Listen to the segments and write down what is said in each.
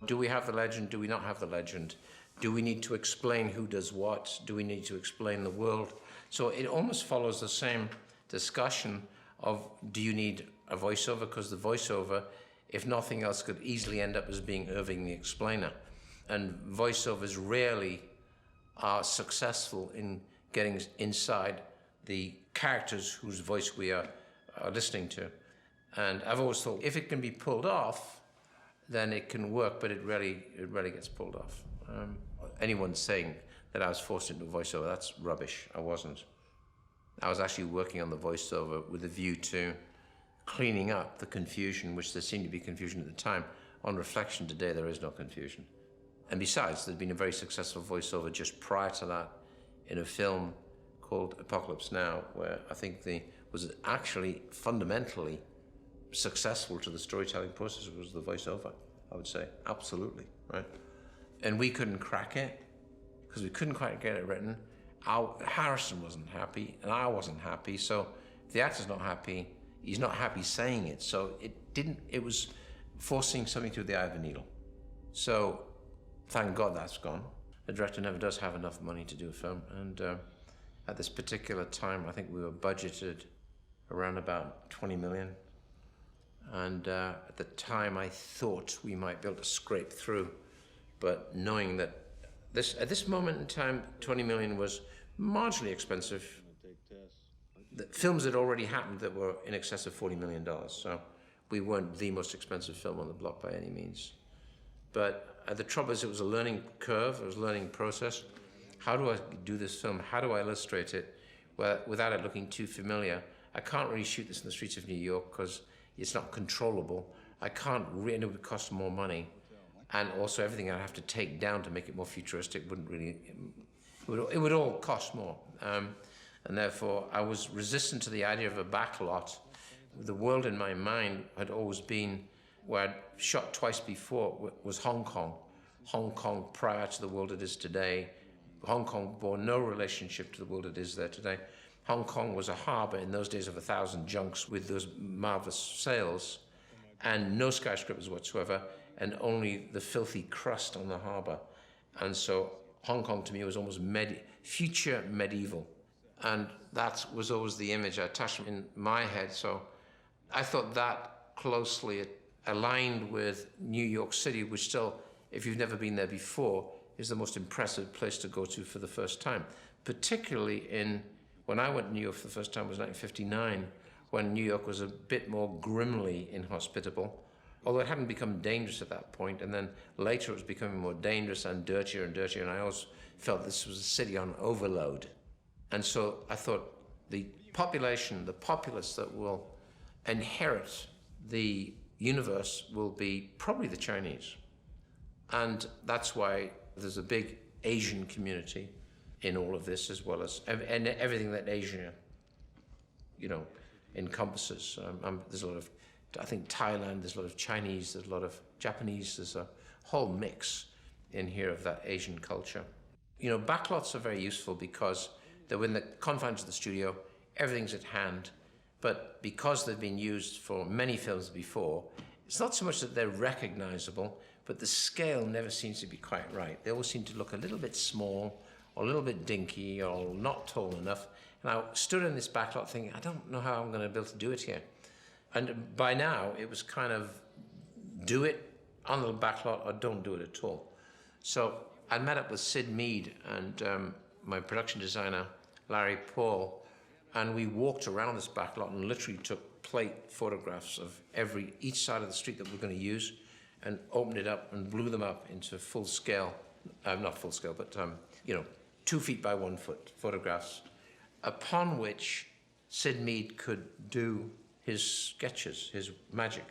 Do we have the legend? Do we not have the legend? Do we need to explain who does what? Do we need to explain the world? So it almost follows the same discussion of, do you need a voiceover? Because the voiceover, if nothing else, could easily end up as being Irving the Explainer. And voiceovers rarely are successful in getting inside the characters whose voice we are listening to. And I've always thought, if it can be pulled off, then it can work, but it rarely gets pulled off. Anyone saying that I was forced into a voiceover, that's rubbish. I wasn't. I was actually working on the voiceover with a view to cleaning up the confusion, which there seemed to be confusion at the time. On reflection today, there is no confusion. And besides, there'd been a very successful voiceover just prior to that in a film called Apocalypse Now, where I think was actually fundamentally successful to the storytelling process was the voiceover, I would say. Absolutely, right? And we couldn't crack it because we couldn't quite get it written. Harrison wasn't happy and I wasn't happy. So if the actor's not happy, he's not happy saying it. So it was forcing something through the eye of a needle. So thank God that's gone. The director never does have enough money to do a film. And at this particular time, I think we were budgeted around about 20 million. And at the time, I thought we might be able to scrape through. But knowing that at this moment in time, 20 million was marginally expensive. The films had already happened that were in excess of $40 million. So we weren't the most expensive film on the block by any means. But the trouble is, it was a learning curve, it was a learning process. How do I do this film? How do I illustrate it without it looking too familiar? I can't really shoot this in the streets of New York because it's not controllable. I can't really, it would cost more money. And also everything I have to take down to make it more futuristic wouldn't really, it would all cost more. And therefore I was resistant to the idea of a backlot. The world in my mind had always been, where I'd shot twice before, was Hong Kong. Hong Kong prior to the world it is today. Hong Kong bore no relationship to the world it is there today. Hong Kong was a harbor in those days of 1,000 junks with those marvelous sails and no skyscrapers whatsoever and only the filthy crust on the harbor. And so Hong Kong to me was almost future medieval. And that was always the image I attached in my head. So I thought that closely aligned with New York City, which still, if you've never been there before, is the most impressive place to go to for the first time. Particularly when I went to New York for the first time was 1959, when New York was a bit more grimly inhospitable, although it hadn't become dangerous at that point, and then later it was becoming more dangerous and dirtier, and I always felt this was a city on overload. And so I thought the population, the populace that will inherit the universe will be probably the Chinese. And that's why there's a big Asian community in all of this, as well as and everything that Asia, encompasses. There's a lot of, I think, Thailand, there's a lot of Chinese, there's a lot of Japanese, there's a whole mix in here of that Asian culture. Backlots are very useful because they're within the confines of the studio, everything's at hand, but because they've been used for many films before, it's not so much that they're recognizable, but the scale never seems to be quite right. They always seem to look a little bit small, or a little bit dinky, or not tall enough. And I stood in this backlot thinking, I don't know how I'm going to be able to do it here. And by now, it was kind of, do it on the backlot or don't do it at all. So I met up with Sid Mead and my production designer, Larry Paul, and we walked around this backlot and literally took plate photographs of each side of the street that we're going to use and opened it up and blew them up into full scale, not full scale, but 2 feet by 1 foot photographs, upon which Sid Mead could do his sketches, his magic.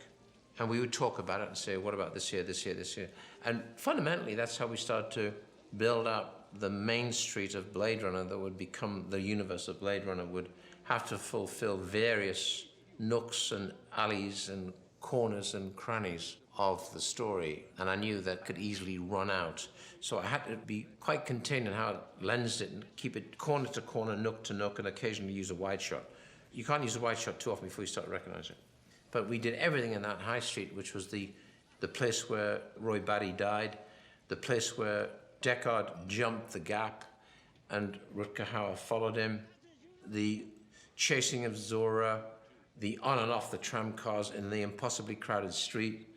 And we would talk about it and say, what about this here, this here, this here? And fundamentally, that's how we started to build up the main street of Blade Runner that would become the universe of Blade Runner, would have to fulfill various nooks and alleys and corners and crannies of the story. And I knew that could easily run out. So I had to be quite contained in how I lensed it and keep it corner to corner, nook to nook, and occasionally use a wide shot. You can't use a wide shot too often before you start to recognize it. But we did everything in that high street, which was the the place where Roy Batty died, the place where Deckard jumped the gap and Rutger Hauer followed him, the chasing of Zora, the on and off the tram cars in the impossibly crowded street.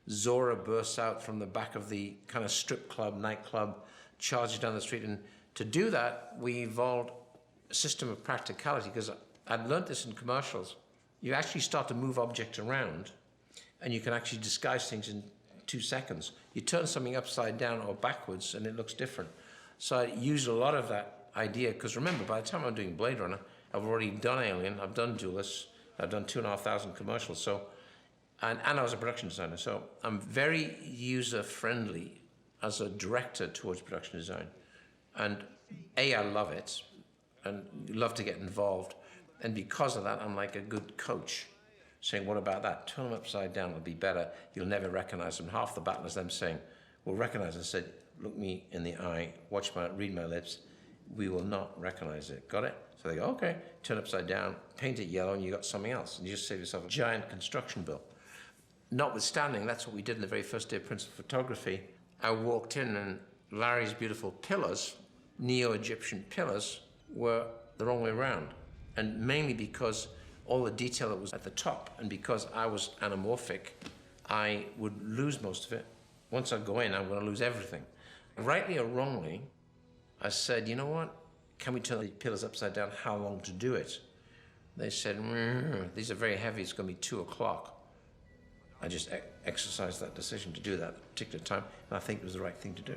Zora bursts out from the back of the kind of strip club, nightclub, charges down the street. And to do that, we evolved a system of practicality, because I'd learned this in commercials. You actually start to move objects around, and you can actually disguise things in 2 seconds. You turn something upside down or backwards, and it looks different. So I used a lot of that idea, because remember, by the time I'm doing Blade Runner, I've already done Alien, I've done Duelist, I've done 2,500 commercials. So, and I was a production designer, so I'm very user-friendly as a director towards production design. And A, I love it, and love to get involved. And because of that, I'm like a good coach, saying, what about that? Turn them upside down, it'll be better. You'll never recognize them. Half the battle is them saying, we'll recognize it. I said, look me in the eye, read my lips. We will not recognize it. Got it? So they go, okay, turn upside down, paint it yellow, and you got something else. And you just save yourself a giant construction bill. Notwithstanding, that's what we did in the very first day of principal photography. I walked in, and Larry's beautiful pillars, Neo-Egyptian pillars, were the wrong way around. And mainly because all the detail that was at the top, and because I was anamorphic, I would lose most of it. Once I go in, I'm going to lose everything. Rightly or wrongly, I said, you know what? Can we turn the pillars upside down? How long to do it? They said, these are very heavy. It's going to be 2 o'clock. I just exercised that decision to do that at a particular time, and I think it was the right thing to do.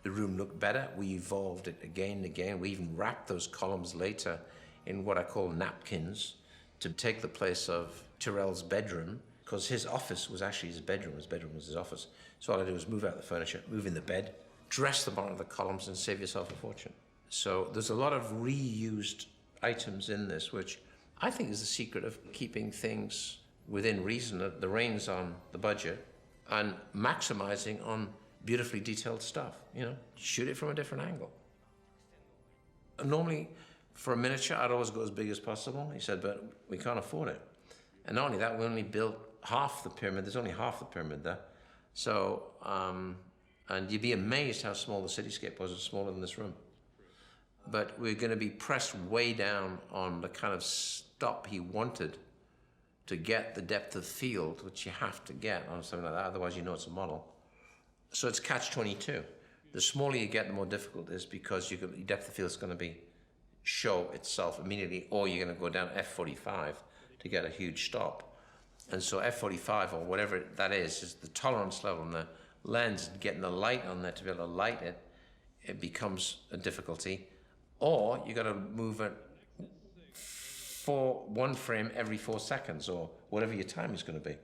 The room looked better. We evolved it again and again. We even wrapped those columns later in what I call napkins to take the place of Tyrell's bedroom, because his office was actually his bedroom. His bedroom was his office. So all I did was move out the furniture, move in the bed, dress the bottom of the columns, and save yourself a fortune. So there's a lot of reused items in this, which I think is the secret of keeping things within reason, the reins on the budget, and maximizing on beautifully detailed stuff. You know, shoot it from a different angle. Normally, for a miniature, I'd always go as big as possible. He said, but we can't afford it. And not only that, we only built half the pyramid. There's only half the pyramid there. So, and you'd be amazed how small the cityscape was. It's smaller than this room. But we're going to be pressed way down on the kind of stop he wanted to get the depth of field, which you have to get on something like that. Otherwise, you know it's a model. So it's catch-22. The smaller you get, the more difficult it is, because your depth of field is going to show itself immediately, or you're going to go down F45 to get a huge stop. And so F45, or whatever that is the tolerance level on the lens, and getting the light on there to be able to light it, it becomes a difficulty. Or you got to move it for one frame every 4 seconds, or whatever your time is going to be.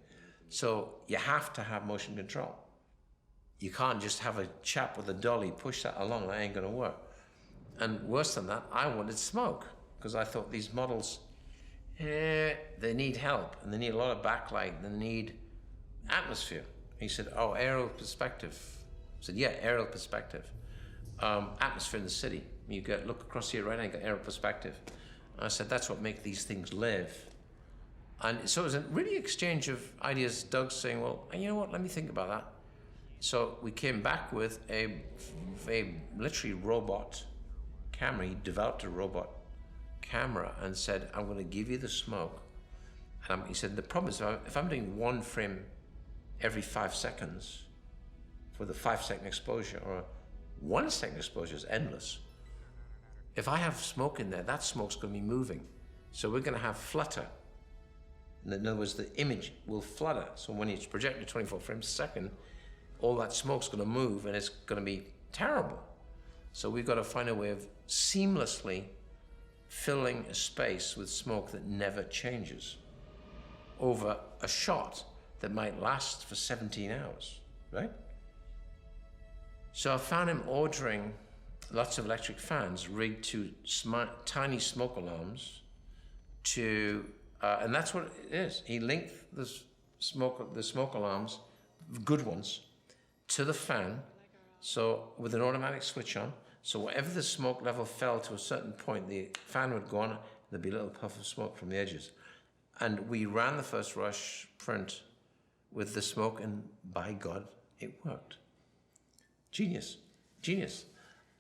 So you have to have motion control. You can't just have a chap with a dolly push that along. That ain't going to work. And worse than that, I wanted smoke, because I thought these models, they need help, and they need a lot of backlight, and they need atmosphere. He said, oh, aerial perspective. I said, yeah, aerial perspective. Atmosphere in the city. You look across here right now, you got aerial perspective. I said, that's what makes these things live. And so it was a really exchange of ideas. Doug saying, well, you know what, let me think about that. So we came back with a literally robot camera. He developed a robot camera and said, I'm going to give you the smoke. He said, the problem is if I'm doing one frame every 5 seconds for the 5-second exposure, or 1 second exposure is endless. If I have smoke in there, that smoke's going to be moving. So we're going to have flutter. In other words, the image will flutter. So when it's projected 24 frames a second, all that smoke's going to move, and it's going to be terrible. So we've got to find a way of seamlessly filling a space with smoke that never changes over a shot that might last for 17 hours, right? So I found him ordering lots of electric fans rigged to tiny smoke alarms and that's what it is. He linked the smoke alarms, good ones, to the fan, so with an automatic switch on. So wherever the smoke level fell to a certain point, the fan would go on, there'd be a little puff of smoke from the edges. And we ran the first rush print with the smoke, and by God, it worked. Genius, genius.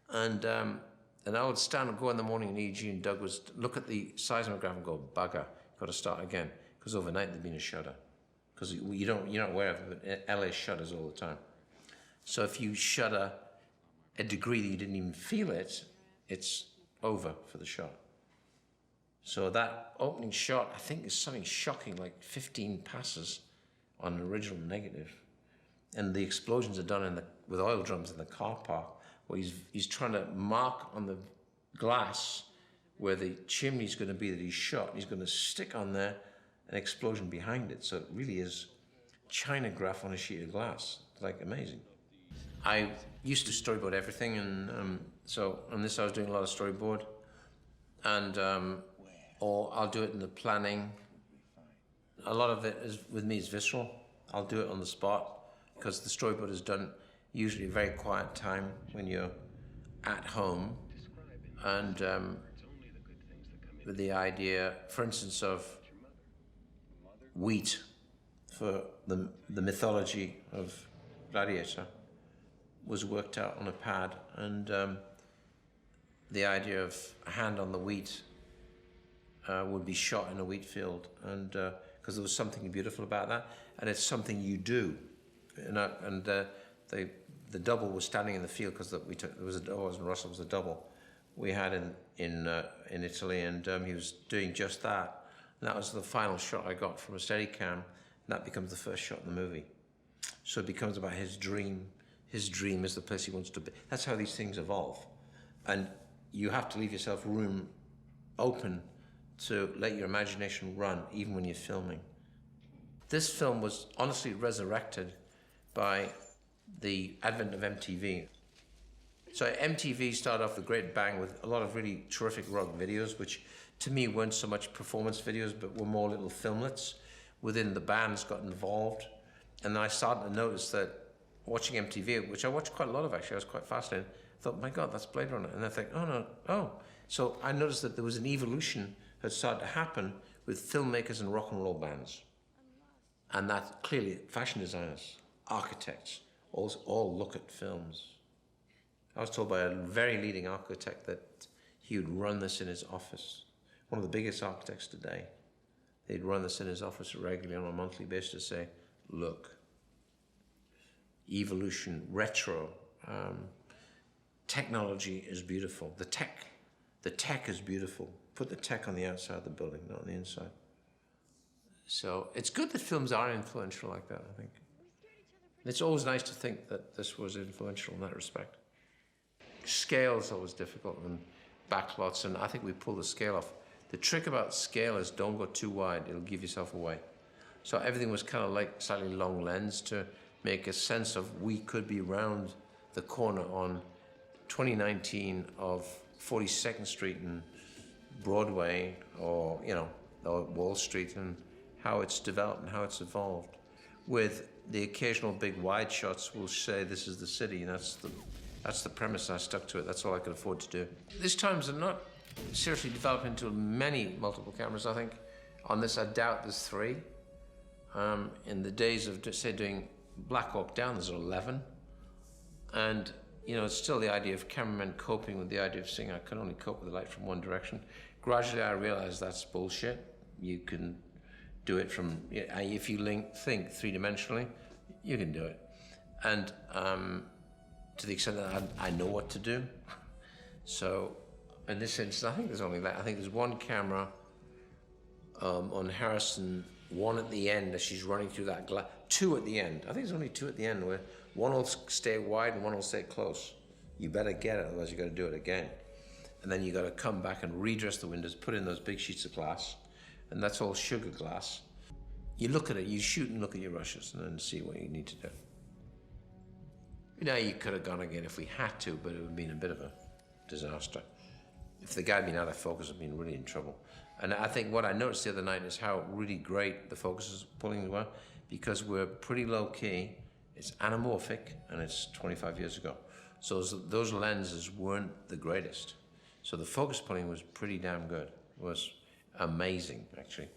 And I would stand and go in the morning, and E.G. and Doug would look at the seismograph and go, bugger, got to start again. Because overnight there'd been a shudder. Because you're not aware of it, but LA shudders all the time. So if you shudder a degree that you didn't even feel it, it's over for the shot. So that opening shot, I think, is something shocking, like 15 passes on an original negative. And the explosions are done with oil drums in the car park, where he's trying to mark on the glass where the chimney's going to be that he's shot. He's going to stick on there an explosion behind it. So it really is Chinagraph on a sheet of glass. Like, amazing. I used to storyboard everything, and so on this I was doing a lot of storyboard, and or I'll do it in the planning. A lot of it is with me is visceral. I'll do it on the spot because the storyboard is done usually a very quiet time when you're at home, and with the idea, for instance, of wheat for the mythology of Gladiator was worked out on a pad, and the idea of a hand on the wheat would be shot in a wheat field, and because there was something beautiful about that, and it's something you do, and the double was standing in the field because we took there was it wasn't Russell, it was a double we had in Italy, and he was doing just that, and that was the final shot I got from a Steadicam, and that becomes the first shot in the movie. So it becomes about his dream. His dream is the place he wants to be. That's how these things evolve. And you have to leave yourself room open to let your imagination run, even when you're filming. This film was honestly resurrected by the advent of MTV. So MTV started off with a great bang with a lot of really terrific rock videos, which to me weren't so much performance videos, but were more little filmlets within the bands got involved. And I started to notice that watching MTV, which I watched quite a lot of actually, I was quite fascinated. I thought, my God, that's Blade Runner. And I think, oh. So I noticed that there was an evolution that started to happen with filmmakers and rock and roll bands. And that clearly, fashion designers, architects, all look at films. I was told by a very leading architect that he would run this in his office. One of the biggest architects today. They'd run this in his office regularly on a monthly basis to say, look, evolution, retro, technology is beautiful. The tech is beautiful. Put the tech on the outside of the building, not on the inside. So it's good that films are influential like that, I think. It's always nice to think that this was influential in that respect. Scale is always difficult, and backlots, and I think we pull the scale off. The trick about scale is don't go too wide, it'll give yourself away. So everything was kind of like slightly long lens to make a sense of we could be round the corner on 2019 of 42nd Street and Broadway, or or Wall Street, and how it's developed and how it's evolved. With the occasional big wide shots, we'll say this is the city, and that's the premise, and I stuck to it. That's all I could afford to do. These times are not seriously developed into many multiple cameras. I think on this, I doubt there's 3. In the days of, say, doing Black Hawk Down, there's 11. And, it's still the idea of cameramen coping with the idea of saying, I can only cope with the light from one direction. Gradually, I realized that's bullshit. You can do it from, if you think three-dimensionally, you can do it. And to the extent that I know what to do. So, in this instance, I think there's only that. I think there's one camera on Harrison, one at the end as she's running through that glass, 2 at the end. I think there's only 2 at the end, where one will stay wide and one will stay close. You better get it, otherwise you got to do it again. And then you got to come back and redress the windows, put in those big sheets of glass, and that's all sugar glass. You look at it, you shoot and look at your rushes, and then see what you need to do. You could have gone again if we had to, but it would have been a bit of a disaster. If the guy had been out of focus, I'd been really in trouble. And I think what I noticed the other night is how really great the focus pulling were, because we're pretty low key, it's anamorphic, and it's 25 years ago. So those lenses weren't the greatest. So the focus pulling was pretty damn good. It was amazing, actually.